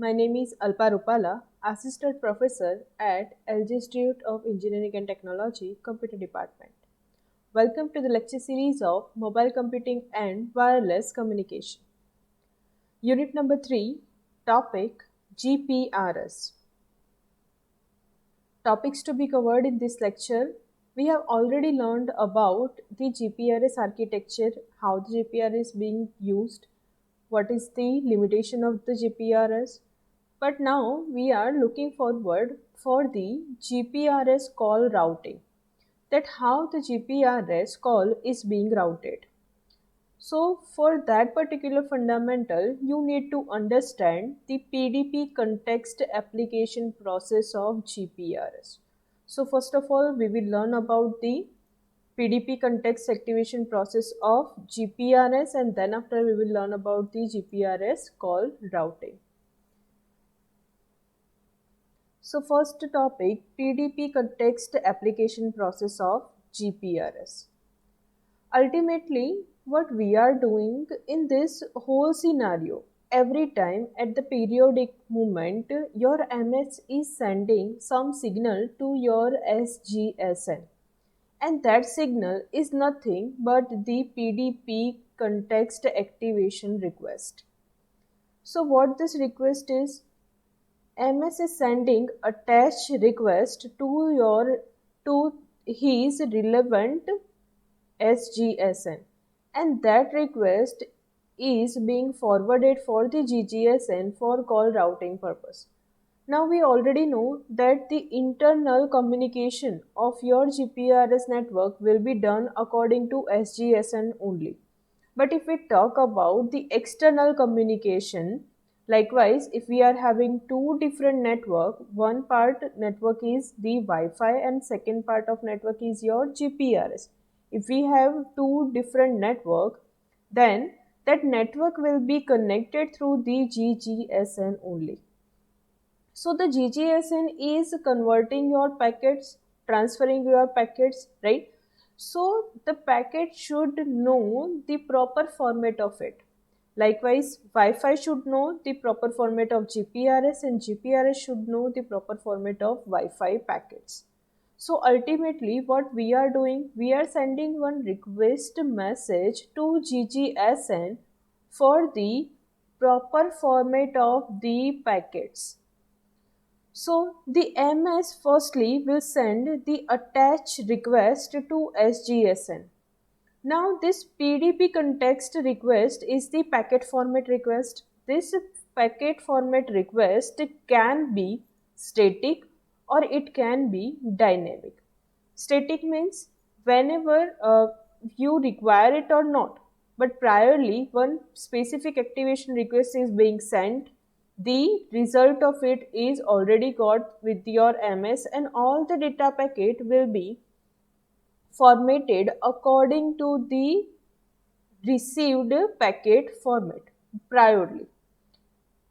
My name is Alpa Rupala, Assistant Professor at LG Institute of Engineering and Technology, Computer Department. Welcome to the lecture series of Mobile Computing and Wireless Communication. Unit number 3, Topic GPRS. Topics to be covered in this lecture. We have already learned about the GPRS architecture, how the GPRS is being used, what is the limitation of the GPRS. But now we are looking forward for the GPRS call routing, that how the GPRS call is being routed. So for that particular fundamental, you need to understand the PDP context application process of GPRS. So first of all, we will learn about the PDP context activation process of GPRS, and then after we will learn about the GPRS call routing. So first topic, PDP context application process of GPRS. Ultimately, what we are doing in this whole scenario, every time at the periodic moment, your MS is sending some signal to your SGSN, and that signal is nothing but the PDP context activation request. So what this request is, MS is sending a test request to his relevant SGSN, and that request is being forwarded for the GGSN for call routing purpose. Now we already know that the internal communication of your GPRS network will be done according to SGSN only. But if we talk about the external communication, likewise, if we are having two different network, one part network is the Wi-Fi and second part of network is your GPRS. If we have two different network, then that network will be connected through the GGSN only. So the GGSN is converting your packets, transferring your packets, right? So the packet should know the proper format of it. Likewise, Wi-Fi should know the proper format of GPRS, and GPRS should know the proper format of Wi-Fi packets. So ultimately what we are doing, we are sending one request message to GGSN for the proper format of the packets. So the MS firstly will send the attach request to SGSN. Now this PDP context request is the packet format request. This packet format request can be static or it can be dynamic. Static means whenever you require it or not, but priorly one specific activation request is being sent, the result of it is already got with your MS, and all the data packet will be formatted according to the received packet format priorly.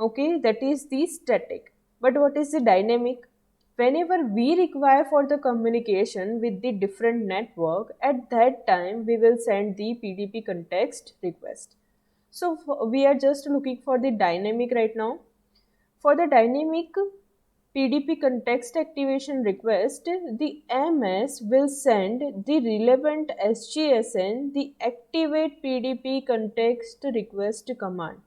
Okay, that is the static. But what is the dynamic? Whenever we require for the communication with the different network, at that time we will send the PDP context request. So we are just looking for the dynamic right now. For the dynamic PDP context activation request, the MS will send the relevant SGSN the activate PDP context request command,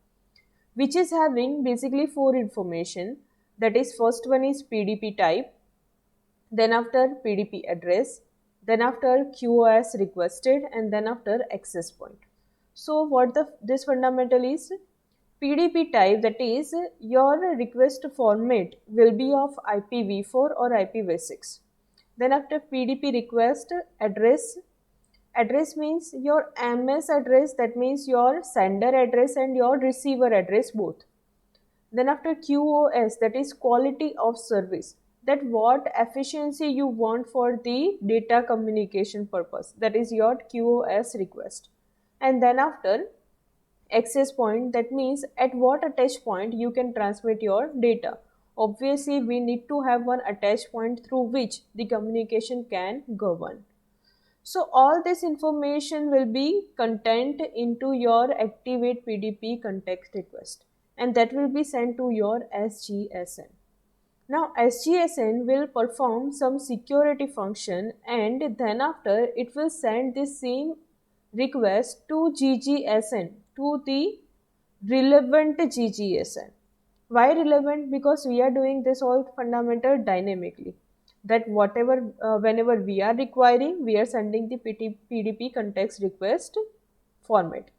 which is having basically four information. That is, first one is PDP type, then after PDP address, then after QoS requested, and then after access point. So what this fundamental is, PDP type, that is your request format will be of IPv4 or IPv6. Then after PDP request address, address means your MS address, that means your sender address and your receiver address both. Then after QoS, that is quality of service, that what efficiency you want for the data communication purpose, that is your QoS request. And then after access point, that means at what attach point you can transmit your data. Obviously we need to have one attach point through which the communication can govern. So all this information will be contained into your activate PDP context request. and that will be sent to your SGSN. Now SGSN will perform some security function, and then after it will send the same request to GGSN, to the relevant GGSN. Why relevant? Because we are doing this all fundamental dynamically. That whatever, whenever we are requiring, we are sending the PDP context request format.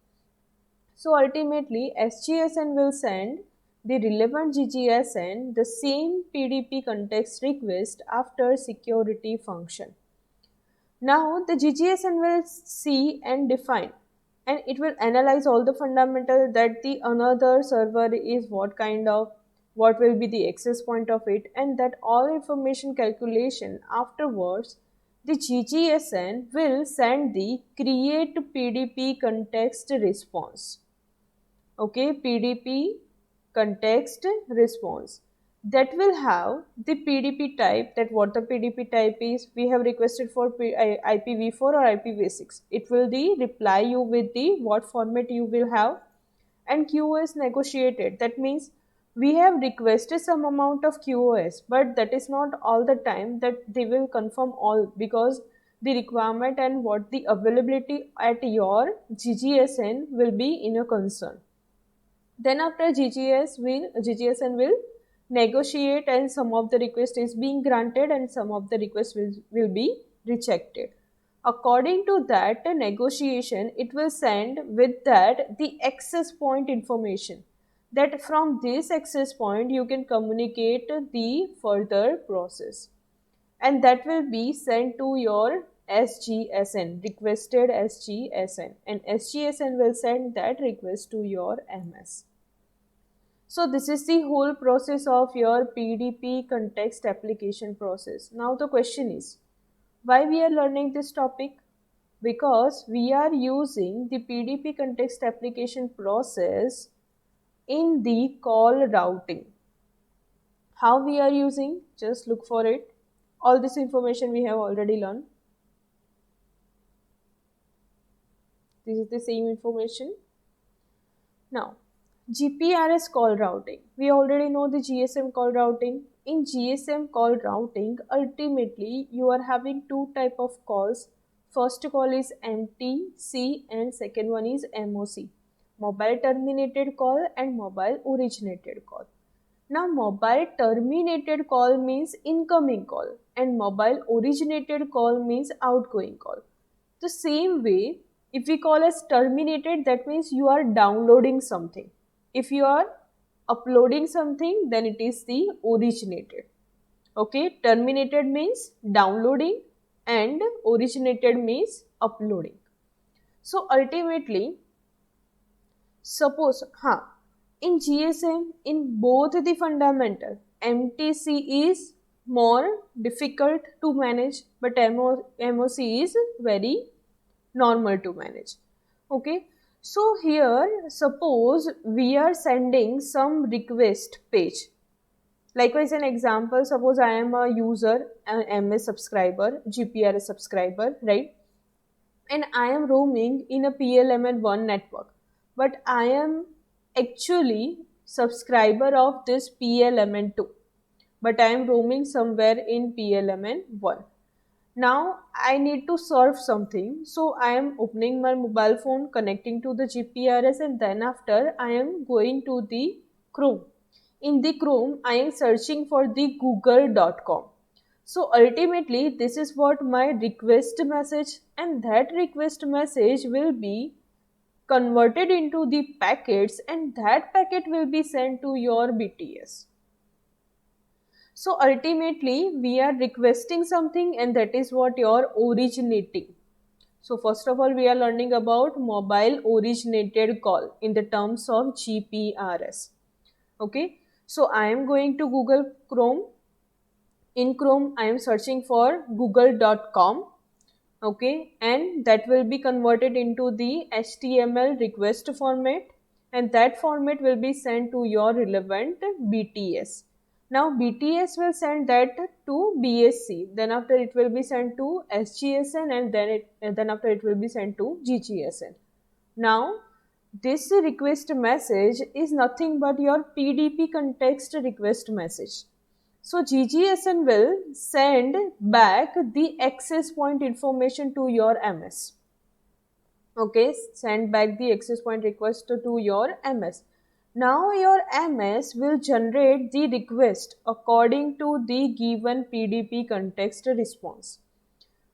So ultimately, SGSN will send the relevant GGSN the same PDP context request after security function. Now the GGSN will see and define, and it will analyze all the fundamental that the another server is what kind of, what will be the access point of it, and that all information calculation afterwards the GGSN will send the create PDP context response. Okay, PDP context response, that will have the PDP type, that what the PDP type is, we have requested for IPv4 or IPv6. It will the reply you with the what format you will have, and QoS negotiated. That means we have requested some amount of QoS, but that is not all the time that they will confirm all, because the requirement and what the availability at your GGSN will be in a concern. Then after GGSN will negotiate, and some of the request is being granted and some of the request will be rejected. According to that negotiation, it will send with that the access point information, that from this access point you can communicate the further process, and that will be sent to your SGSN, requested SGSN, and SGSN will send that request to your MS. So this is the whole process of your PDP context application process. Now the question is, why we are learning this topic? Because we are using the PDP context application process in the call routing. How we are using? Just look for it. All this information we have already learned. This is the same information. Now, GPRS call routing. We already know the GSM call routing. In GSM call routing, ultimately you are having two type of calls. First call is MTC and second one is MOC. Mobile terminated call and mobile originated call. Now mobile terminated call means incoming call and mobile originated call means outgoing call. The same way, if we call as terminated, that means you are downloading something. If you are uploading something, then it is the originated. Okay, terminated means downloading and originated means uploading. So ultimately, suppose, in GSM, in both the fundamental, MTC is more difficult to manage, but MOC is very normal to manage. Okay, so here suppose we are sending some request page. Likewise, an example, suppose I am a user, an MS subscriber, GPRS subscriber, right? And I am roaming in a PLMN1 network, but I am actually subscriber of this PLMN2, but I am roaming somewhere in PLMN1. Now I need to serve something, so I am opening my mobile phone, connecting to the GPRS, and then after I am going to the Chrome. In the Chrome, I am searching for the google.com. So ultimately, this is what my request message, and that request message will be converted into the packets, and that packet will be sent to your BTS. So ultimately, we are requesting something, and that is what you're originating. So first of all, we are learning about mobile originated call in the terms of GPRS. Okay, so I am going to Google Chrome. In Chrome, I am searching for google.com. Okay, and that will be converted into the HTML request format, and that format will be sent to your relevant BTS. Now BTS will send that to BSC, then after it will be sent to SGSN, and then after it will be sent to GGSN. Now this request message is nothing but your PDP context request message. So GGSN will send back the access point information to your MS. Okay, send back the access point request to your MS. Now your MS will generate the request according to the given PDP context response.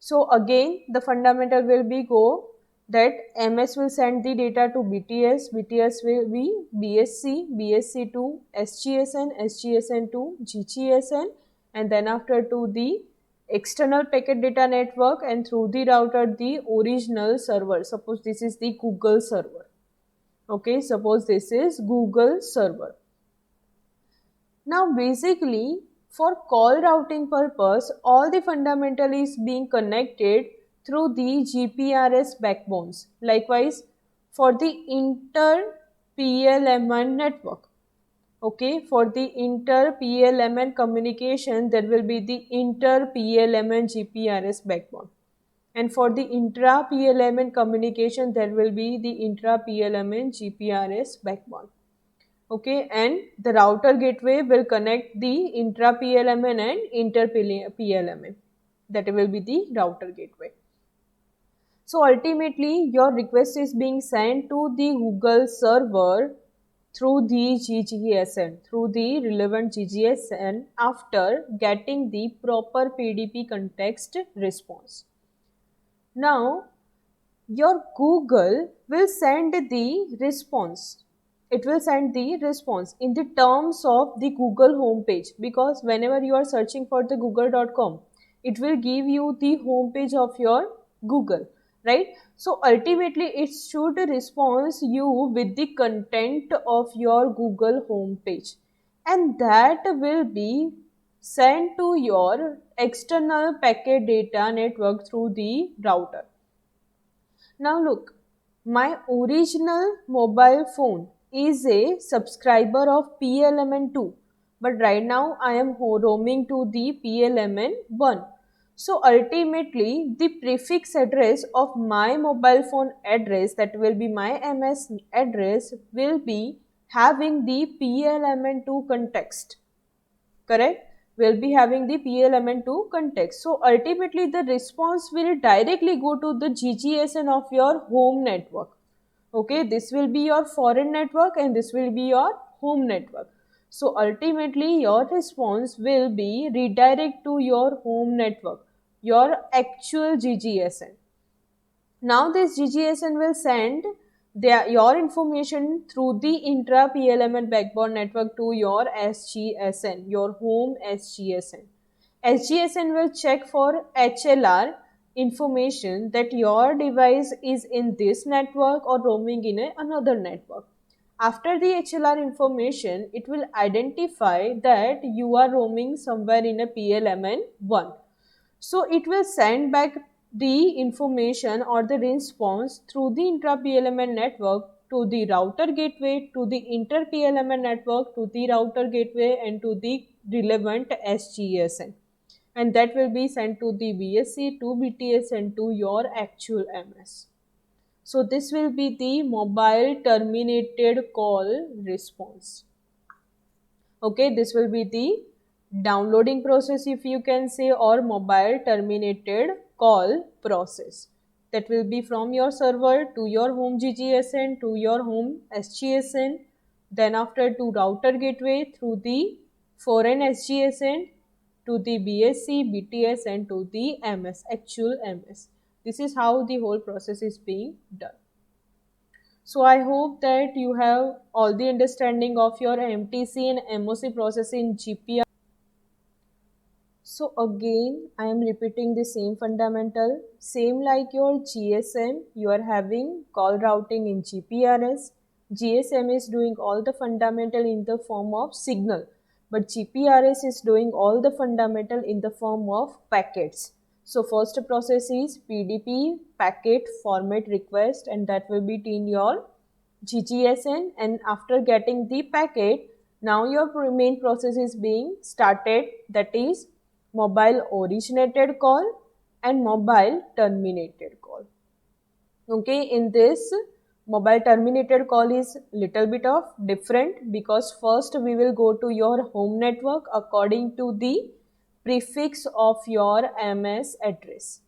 So again, the fundamental will be go that MS will send the data to BTS, BTS will be BSC, BSC to SGSN, SGSN to GGSN, and then after to the external packet data network, and through the router the original server. Suppose this is the Google server. Okay, suppose this is Google server. Now basically for call routing purpose, all the fundamental is being connected through the GPRS backbones. Likewise for the inter PLMN network. Okay, for the inter PLMN communication, there will be the inter PLMN GPRS backbone. And for the intra PLMN communication, there will be the intra PLMN GPRS backbone. Okay, and the router gateway will connect the intra PLMN and inter PLMN. That will be the router gateway. So ultimately your request is being sent to the Google server through the GGSN, through the relevant GGSN after getting the proper PDP context response. Now your Google will send the response. It will send the response in the terms of the Google homepage, because whenever you are searching for the google.com, it will give you the homepage of your Google, right? So ultimately it should respond you with the content of your Google homepage, and that will be sent to your external packet data network through the router. Now look, my original mobile phone is a subscriber of PLMN2, but right now I am roaming to the PLMN1. So ultimately the prefix address of my mobile phone address, that will be my MS address, will be having the PLMN2 context. Correct? Will be having the PLMN2 context. So ultimately the response will directly go to the GGSN of your home network. Okay, this will be your foreign network and this will be your home network. So ultimately your response will be redirect to your home network, your actual GGSN. Now this GGSN will send your information through the intra PLMN backbone network to your SGSN, your home SGSN. SGSN will check for HLR information that your device is in this network or roaming in another network. After the HLR information, it will identify that you are roaming somewhere in a PLMN 1. So it will send back the information or the response through the intra-PLMN network to the router gateway, to the inter-PLMN network, to the router gateway, and to the relevant SGSN. And that will be sent to the BSC, to BTS, and to your actual MS. So this will be the mobile terminated call response. Okay, this will be the downloading process, if you can say, or mobile terminated call process. That will be from your server to your home GGSN to your home SGSN, then after to router gateway through the foreign SGSN to the BSC, BTS, and to the MS, actual MS. This is how the whole process is being done. So I hope that you have all the understanding of your MTC and MOC process in GPR. So again, I am repeating the same fundamental. Same like your GSM, you are having call routing in GPRS. GSM is doing all the fundamental in the form of signal, but GPRS is doing all the fundamental in the form of packets. So first process is PDP packet format request, and that will be in your GGSN, and after getting the packet, now your main process is being started, that is mobile originated call and mobile terminated call. Okay, in this Mobile terminated call is little bit of different because first we will go to your home network according to the prefix of your MS address,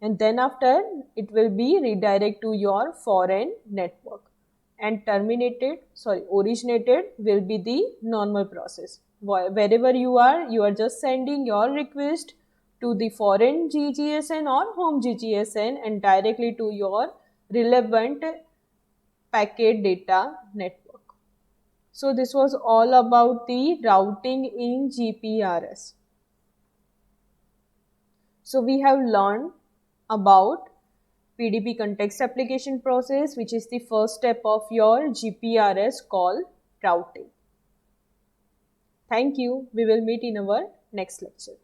and then after it will be redirect to your foreign network, and originated will be the normal process. Wherever you are just sending your request to the foreign GGSN or home GGSN and directly to your relevant packet data network. So this was all about the routing in GPRS. So we have learned about PDP context application process, which is the first step of your GPRS call routing. Thank you. We will meet in our next lecture.